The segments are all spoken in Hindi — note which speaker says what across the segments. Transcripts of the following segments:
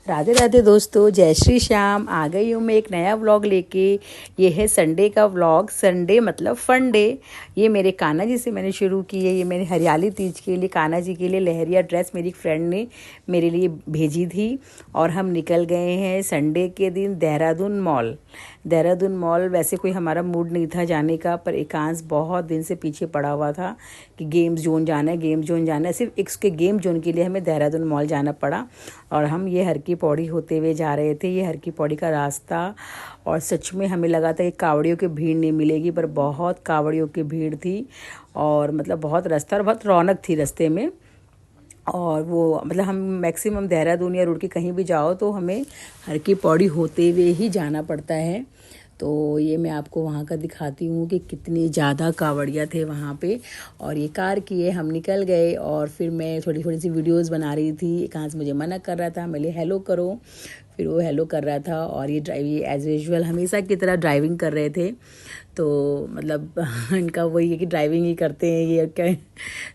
Speaker 1: राधे राधे दोस्तों, जय श्री श्याम। आ गई हूँ मैं एक नया व्लॉग लेके। ये है संडे का व्लॉग। संडे मतलब फन डे। ये मेरे कान्हा जी से मैंने शुरू की है। ये मैंने हरियाली तीज के लिए कान्हा जी के लिए लहरिया ड्रेस मेरी फ्रेंड ने मेरे लिए भेजी थी और हम निकल गए हैं संडे के दिन देहरादून मॉल। देहरादून मॉल वैसे कोई हमारा मूड नहीं था जाने का, पर एकांश बहुत दिन से पीछे पड़ा हुआ था कि गेम्स जोन जाना है, गेम जोन जाना है। सिर्फ इसके गेम जोन के लिए हमें देहरादून मॉल जाना पड़ा और हम ये हर की पौड़ी होते हुए जा रहे थे। ये हर की पौड़ी का रास्ता, और सच में हमें लगा था कि कावड़ियों की भीड़ नहीं मिलेगी, पर बहुत कावड़ियों की भीड़ थी और मतलब बहुत रास्ता और बहुत रौनक थी रास्ते में। और वो मतलब हम मैक्सिमम देहरादून या रोड के कहीं भी जाओ तो हमें हर की पौड़ी होते हुए ही जाना पड़ता है। तो ये मैं आपको वहाँ का दिखाती हूँ कि कितने ज़्यादा कावड़िया थे वहाँ पे। और ये कार किए हम निकल गए और फिर मैं थोड़ी थोड़ी सी वीडियोस बना रही थी। कहाँ से मुझे मना कर रहा था, मैं हेलो करो, फिर वो हेलो कर रहा था। और ये एज यूजुअल हमेशा की तरह ड्राइविंग कर रहे थे। तो मतलब इनका वही है कि ड्राइविंग ही करते हैं ये क्या।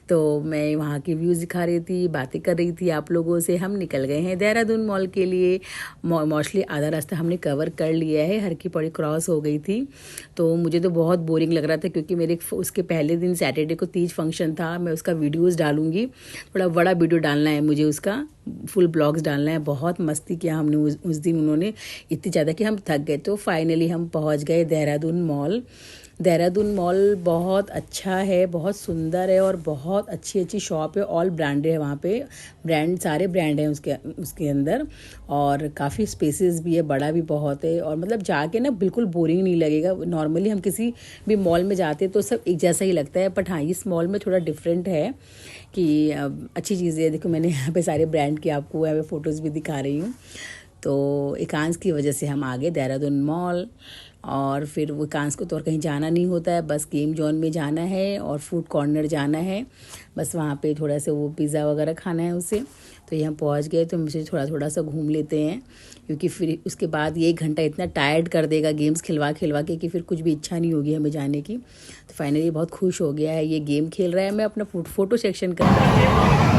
Speaker 1: तो मैं वहाँ की व्यूज़ दिखा रही थी, बातें कर रही थी आप लोगों से। हम निकल गए हैं देहरादून मॉल के लिए। मोस्टली आधा रास्ता हमने कवर कर लिया है, हर की पौड़ी क्रॉस हो गई थी। तो मुझे तो बहुत बोरिंग लग रहा था क्योंकि मेरे उसके पहले दिन सैटरडे को तीज फंक्शन था। मैं उसका वीडियोज़ डालूंगी, थोड़ा बड़ा वीडियो डालना है मुझे, उसका फुल ब्लॉग्स डालना है। बहुत मस्ती किया हमने उस दिन, उन्होंने इतनी ज़्यादा कि हम थक गए। तो फाइनली हम पहुंच गए देहरादून मॉल। देहरादून मॉल बहुत अच्छा है, बहुत सुंदर है और बहुत अच्छी अच्छी शॉप है। ऑल ब्रांडेड है वहाँ पे, ब्रांड सारे ब्रांड हैं उसके अंदर। और काफ़ी स्पेसेस भी है, बड़ा भी बहुत है। और मतलब जाके ना बिल्कुल बोरिंग नहीं लगेगा। नॉर्मली हम किसी भी मॉल में जाते तो सब एक जैसा ही लगता है, बट हाँ इस मॉल में थोड़ा डिफरेंट है कि अच्छी चीज़ें है। देखो मैंने यहाँ पे सारे ब्रांड की आपको यहाँ पे फ़ोटोज़ भी दिखा रही हूँ। तो एकांश की वजह से हम आ गए देहरादून मॉल। और फिर वो एकांश को तो और कहीं जाना नहीं होता है, बस गेम जोन में जाना है और फूड कॉर्नर जाना है। बस वहाँ पे थोड़ा सा वो पिज़्ज़ा वगैरह खाना है उसे। तो ये हम पहुँच गए, तो मुझे थोड़ा थोड़ा सा घूम लेते हैं क्योंकि फिर उसके बाद ये 1 घंटा इतना टायर्ड कर देगा गेम्स खिलवा खिलवा के कि फिर कुछ भी इच्छा नहीं होगी हमें जाने की। तो फाइनली बहुत खुश हो गया है, ये गेम खेल रहा है। मैं अपना फ़ोटो सेक्शन कर रही हूँ।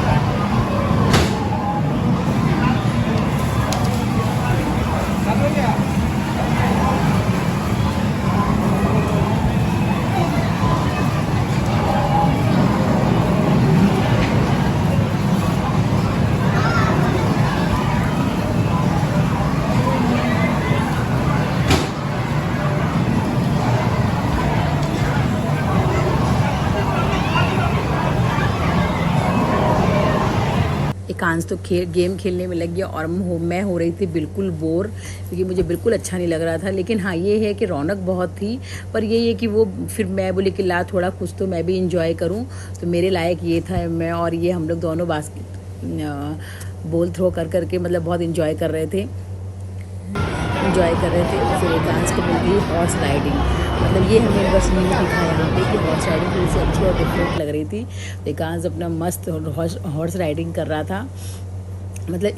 Speaker 1: एकांश तो गेम खेलने में लग गया और मैं हो रही थी बिल्कुल बोर, क्योंकि मुझे बिल्कुल अच्छा नहीं लग रहा था। लेकिन हाँ ये है कि रौनक बहुत थी, पर ये है कि वो फिर मैं बोली कि ला थोड़ा कुछ तो मैं भी इंजॉय करूँ। तो मेरे लायक ये था, मैं और ये हम लोग दोनों बास्केट बॉल थ्रो कर करके मतलब बहुत इंजॉय कर रहे थे। फिर एकांश को मिल गई हॉर्स राइडिंग। मतलब ये हमें बस नहीं दिखा यहाँ पे कि हॉर्स राइडिंग थोड़ी सी अच्छी और डिफरेंट लग रही थी। एकांश अपना मस्त हॉर्स राइडिंग कर रहा था। मतलब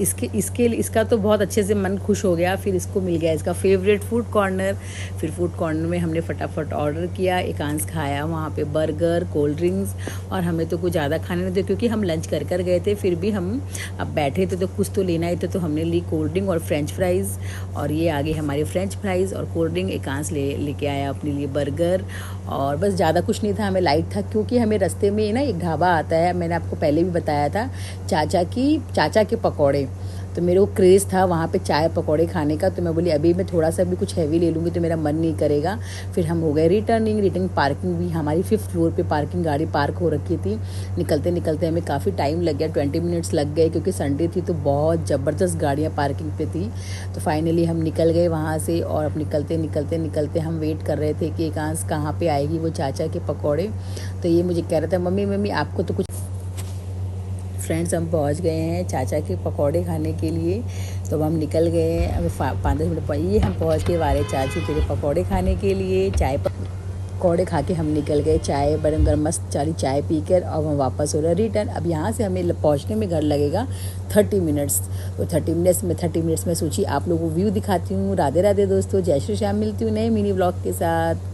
Speaker 1: इसका तो बहुत अच्छे से मन खुश हो गया। फिर इसको मिल गया इसका फेवरेट फूड कॉर्नर। फिर फूड कॉर्नर में हमने फटाफट ऑर्डर किया। एकांश खाया वहाँ पे बर्गर, कोल्ड ड्रिंक्स, और हमें तो कुछ ज़्यादा खाने नहीं थे क्योंकि हम लंच कर गए थे। फिर भी हम अब बैठे थे तो कुछ तो लेना ही था, तो हमने ली कोल्ड ड्रिंक और फ्रेंच फ्राइज़। और ये आगे हमारे फ्रेंच फ्राइज़ और कोल्ड ड्रिंक। एकांश लेके आया अपने लिए बर्गर। और बस ज़्यादा कुछ नहीं था, हमें लाइट था क्योंकि हमें रास्ते में ना एक ढाबा आता है, मैंने आपको पहले भी बताया था, चाचा के पकौड़े। तो मेरे को क्रेज़ था वहाँ पे चाय पकौड़े खाने का। तो मैं बोली अभी मैं थोड़ा सा भी कुछ हैवी ले लूँगी तो मेरा मन नहीं करेगा। फिर हम हो गए रिटर्निंग पार्किंग भी हमारी 5th फ्लोर पे पार्किंग गाड़ी पार्क हो रखी थी। निकलते निकलते हमें काफ़ी टाइम लग गया, 20 मिनट्स लग गए क्योंकि संडे थी तो बहुत ज़बरदस्त गाड़ियाँ पार्किंग पे थी। तो फाइनली हम निकल गए वहाँ से। और अब निकलते हम वेट कर रहे थे कि एकांश कहाँ पर आएगी वो चाचा के पकौड़े। तो ये मुझे कह रहा था मम्मी आपको तो कुछ। फ्रेंड्स हम पहुंच गए हैं चाचा के पकौड़े खाने के लिए। तो अब हम निकल गए हैं, अब 5-10 मिनट ये हम पहुंच के वाले चाची तेरे पकौड़े खाने के लिए। पकौड़े खा के हम निकल गए, चाय गरम मस्त चाली चाय पी कर। अब हम वापस हो रहे रिटर्न। अब यहाँ से हमें पहुँचने में घर लगेगा 30 मिनट्स। तो 30 मिनट्स में सोची आप लोगों को व्यू दिखाती हूँ। राधे राधे दोस्तों, जय श्री श्याम। मिलती हूँ नए मिनी ब्लॉग के साथ।